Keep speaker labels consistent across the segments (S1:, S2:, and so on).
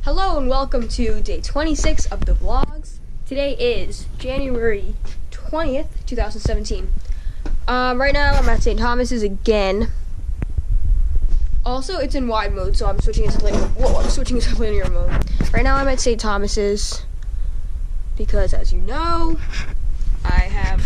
S1: Hello and welcome to day 26 of the vlogs. Today is January 20th, 2017. Right now I'm at St. Thomas's again. Also, it's in wide mode, so I'm switching into linear mode. Right now I'm at St. Thomas's because, as you know, I have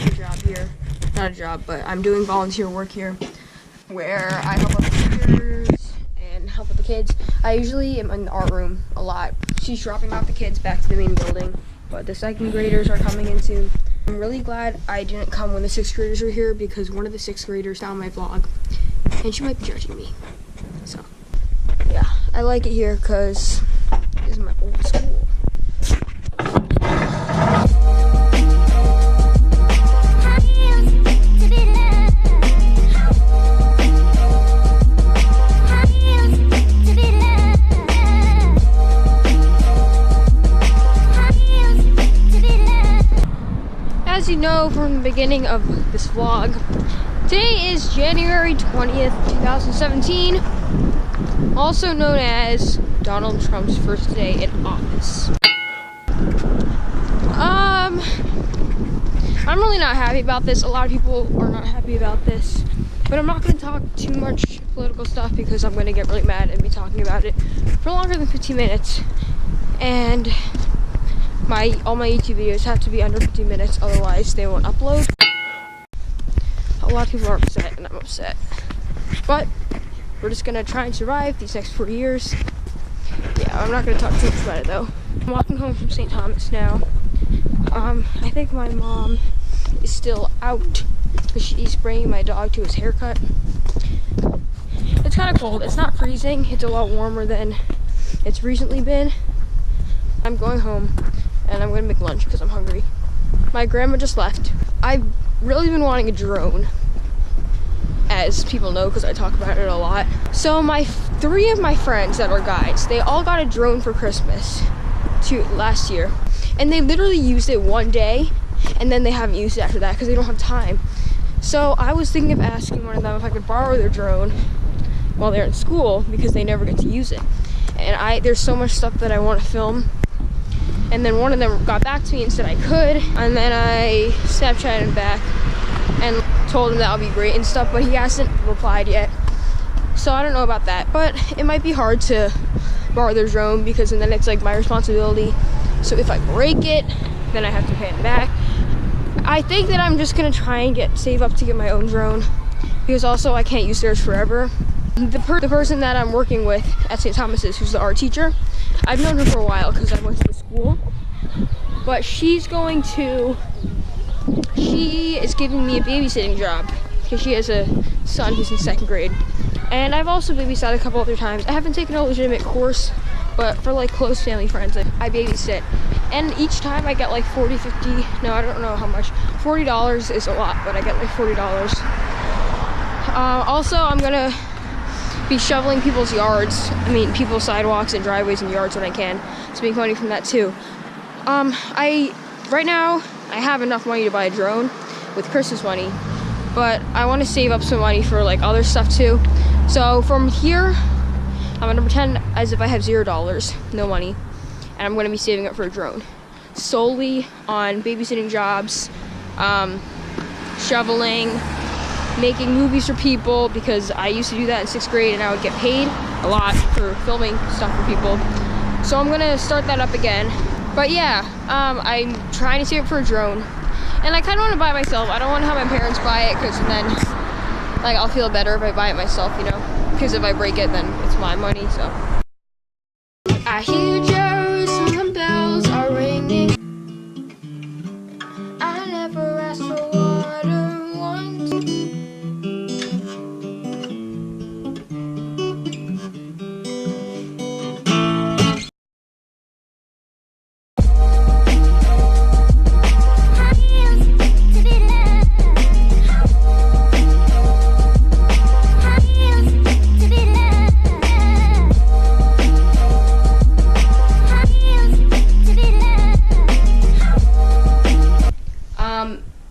S1: a job here. Not a job, but I'm doing volunteer work here where I help out the teachers and help out the kids. I usually am in the art room a lot. She's dropping off the kids back to the main building, but the second graders are coming in soon. I'm really glad I didn't come when the sixth graders were here because one of the sixth graders found my vlog and she might be judging me. So yeah, I like it here because this is my old school. As you know from the beginning of this vlog, today is January 20th, 2017, also known as Donald Trump's first day in office. I'm really not happy about this. A lot of people are not happy about this, but I'm not going to talk too much political stuff because I'm going to get really mad and be talking about it for longer than 15 minutes. And all my YouTube videos have to be under 15 minutes, otherwise they won't upload. A lot of people are upset, and I'm upset. But we're just gonna try and survive these next 4 years. Yeah, I'm not gonna talk too much about it though. I'm walking home from St. Thomas now. I think my mom is still out because she's bringing my dog to his haircut. It's kind of cold. It's not freezing. It's a lot warmer than it's recently been. I'm going home. And I'm gonna make lunch because I'm hungry. My grandma just left. I've really been wanting a drone, as people know because I talk about it a lot. So three of my friends that are guides, they all got a drone for Christmas last year. And they literally used it one day, and then they haven't used it after that because they don't have time. So I was thinking of asking one of them if I could borrow their drone while they're in school because they never get to use it. And there's so much stuff that I want to film. And then one of them got back to me and said I could. And then I Snapchatted back and told him that would be great and stuff, but he hasn't replied yet. So I don't know about that. But it might be hard to borrow their drone because then it's like my responsibility. So if I break it, then I have to pay him back. I think that I'm just gonna try and save up to get my own drone because also I can't use theirs forever. The person that I'm working with at St. Thomas's, who's the art teacher, I've known her for a while because I went to the school, but she is giving me a babysitting job because she has a son who's in second grade. And I've also babysat a couple other times. I haven't taken a legitimate course, but for like close family friends, I babysit. And each time I get like 40, 50, no, I don't know how much. $40 is a lot, but I get like $40. Also, I'm gonna be shoveling people's yards. People's sidewalks and driveways and yards when I can. So make money from that too. Right now I have enough money to buy a drone with Christmas money, but I want to save up some money for like other stuff too. So from here, I'm gonna pretend as if I have $0, no money, and I'm gonna be saving up for a drone, solely on babysitting jobs, shoveling, making movies for people, because I used to do that in 6th grade and I would get paid a lot for filming stuff for people. So I'm gonna start that up again. But yeah, I'm trying to save up for a drone. And I kind of want to buy it myself. I don't want to have my parents buy it because then like I'll feel better if I buy it myself, you know? Because if I break it, then it's my money, so. I hear Jerusalem bells are ringing. I never asked for water once.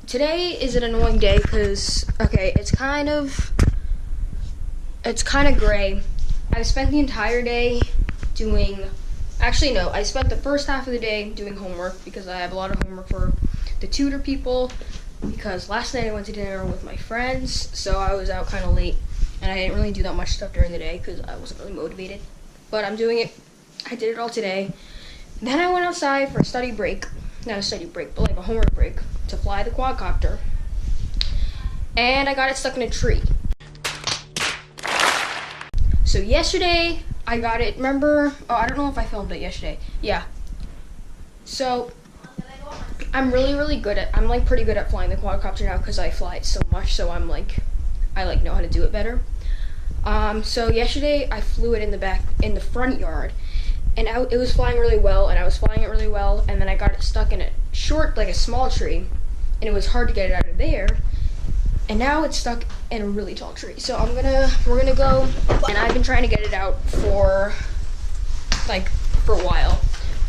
S1: Today is an annoying day because, okay, it's kind of gray. I've spent the entire day doing Actually, no. I spent the first half of the day doing homework because I have a lot of homework for the tutor people. Because last night I went to dinner with my friends, so I was out kind of late. And I didn't really do that much stuff during the day because I wasn't really motivated. But I'm doing it. I did it all today. Then I went outside for a study break. Not a study break, but like a homework break to fly the quadcopter. And I got it stuck in a tree. So yesterday, I got it, remember? Oh, I don't know if I filmed it yesterday. Yeah. So, I'm really good at, I'm like pretty good at flying the quadcopter now because I fly it so much, so I know how to do it better. So yesterday, I flew it in the front yard, and it was flying really well, and I was flying it really well, and then I got it stuck in a small tree, and it was hard to get it out of there. And now it's stuck in a really tall tree. So we're gonna go, and I've been trying to get it out for a while.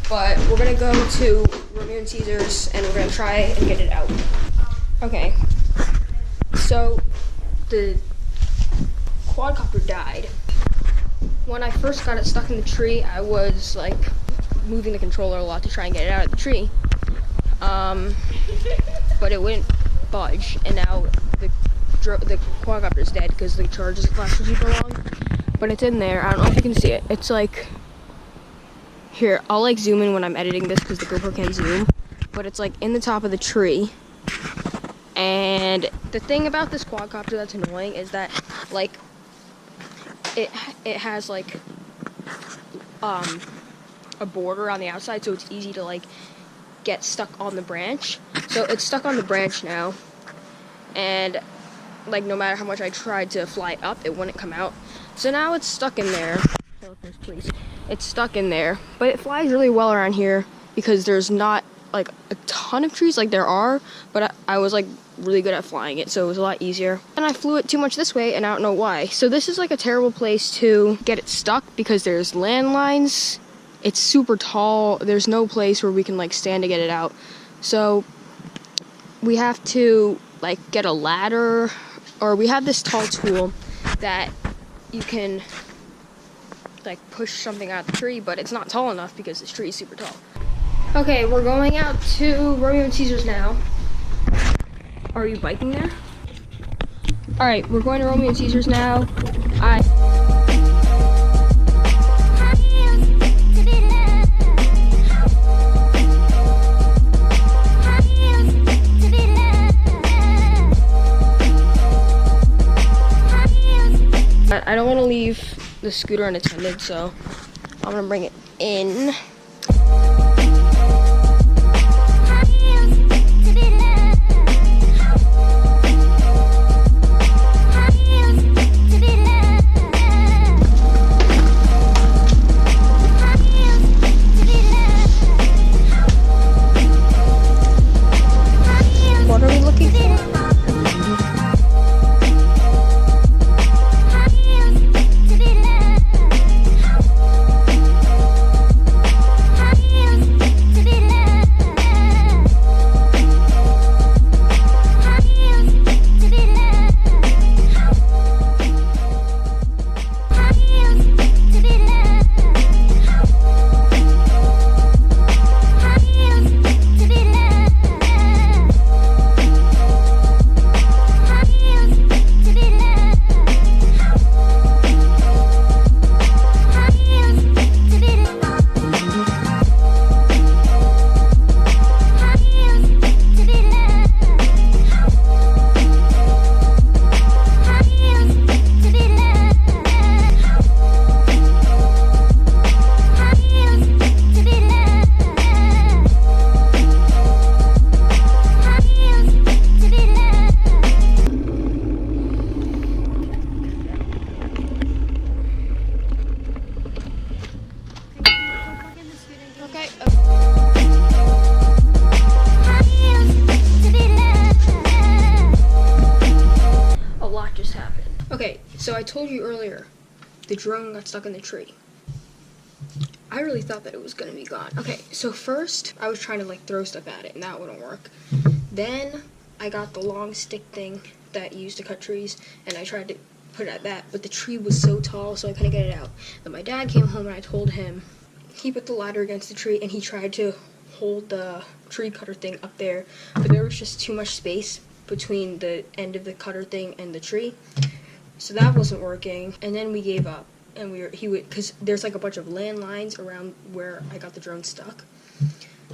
S1: But we're gonna go to Romeo and Caesar's and we're gonna try and get it out. Okay, so the quadcopter died. When I first got it stuck in the tree, I was like moving the controller a lot to try and get it out of the tree. But it wouldn't budge, and now the quadcopter is dead because the charge doesn't last for super long. But it's in there. I don't know if you can see it. It's like, here, I'll like zoom in when I'm editing this because the GoPro can't zoom. But it's like in the top of the tree. And the thing about this quadcopter that's annoying is that like it has like a border on the outside, so it's easy to like get stuck on the branch. So it's stuck on the branch now, and like no matter how much I tried to fly up, it wouldn't come out. So now it's stuck in there. Please. It's stuck in there, but it flies really well around here because there's not like a ton of trees like there are, but I was like really good at flying it, so it was a lot easier. And I flew it too much this way, and I don't know why. So this is like a terrible place to get it stuck because there's landlines. It's super tall. There's no place where we can like stand to get it out. So we have to like get a ladder, or we have this tall tool that you can like push something out of the tree, but it's not tall enough because this tree is super tall. Okay, we're going out to Romeo and Caesar's now. Are you biking there? Alright, we're going to Romeo and Caesar's now. I don't want to leave the scooter unattended, so I'm gonna bring it in. What are we looking for? Okay, so I told you earlier, the drone got stuck in the tree. I really thought that it was gonna be gone. Okay, so first, I was trying to like throw stuff at it, and that wouldn't work. Then, I got the long stick thing that you use to cut trees, and I tried to put it at that, but the tree was so tall, so I couldn't get it out. Then my dad came home, and I told him he put the ladder against the tree and he tried to hold the tree cutter thing up there, but there was just too much space between the end of the cutter thing and the tree, so that wasn't working. And then we gave up, and because there's like a bunch of landlines around where I got the drone stuck,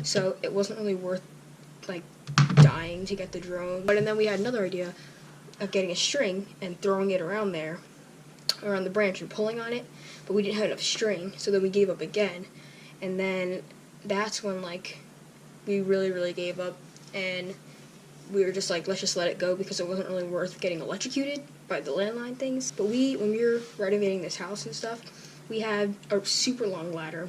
S1: so it wasn't really worth like dying to get the drone. And then we had another idea of getting a string and throwing it around there, around the branch, and pulling on it, but we didn't have enough string, so then we gave up again. And then that's when like we really gave up, and we were just like, let's just let it go, because it wasn't really worth getting electrocuted by the landline things. But when we were renovating this house and stuff, we had a super long ladder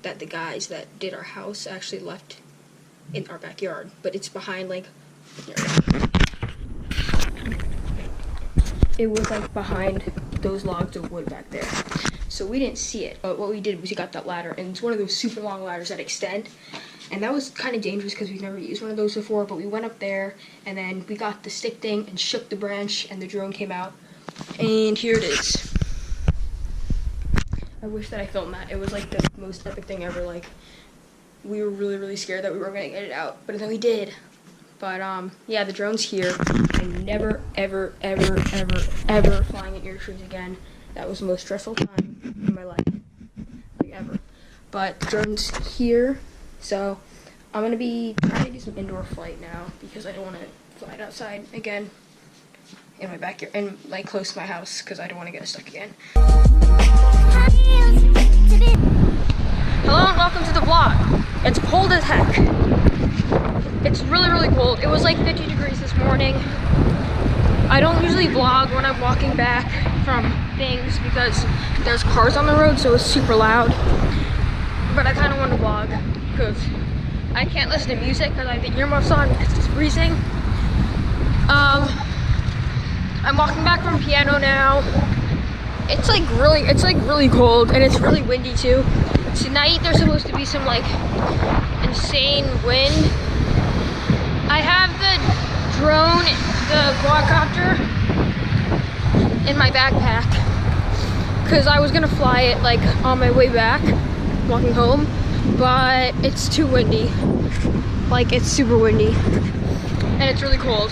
S1: that the guys that did our house actually left in our backyard, but it's behind like, it was like behind those logs of wood back there, so we didn't see it. But what we did was we got that ladder, and it's one of those super long ladders that extend, and that was kind of dangerous because we've never used one of those before. But we went up there, and then we got the stick thing and shook the branch, and the drone came out, and here it is. I wish that I filmed that. It was like the most epic thing ever. Like, we were really scared that we weren't gonna get it out, but then we did. But yeah, the drone's here. I'm never ever flying in ear trees again. That was the most stressful time in my life, like ever. But the drone's here, so I'm gonna be trying to do some indoor flight now, because I don't want to fly it outside again in my backyard and like close to my house, because I don't want to get stuck again. Hello and welcome to the vlog. It's cold as heck. It's really cold. It was like 50 degrees this morning. I don't usually vlog when I'm walking back from things because there's cars on the road, so it's super loud. But I kind of want to vlog because I can't listen to music because I have the earmuffs on because it's freezing. I'm walking back from piano now. It's like really cold, and it's really windy too. Tonight there's supposed to be some like insane wind. I have the drone, the quadcopter, in my backpack because I was gonna fly it like on my way back, walking home, but it's too windy. Like, it's super windy, and it's really cold.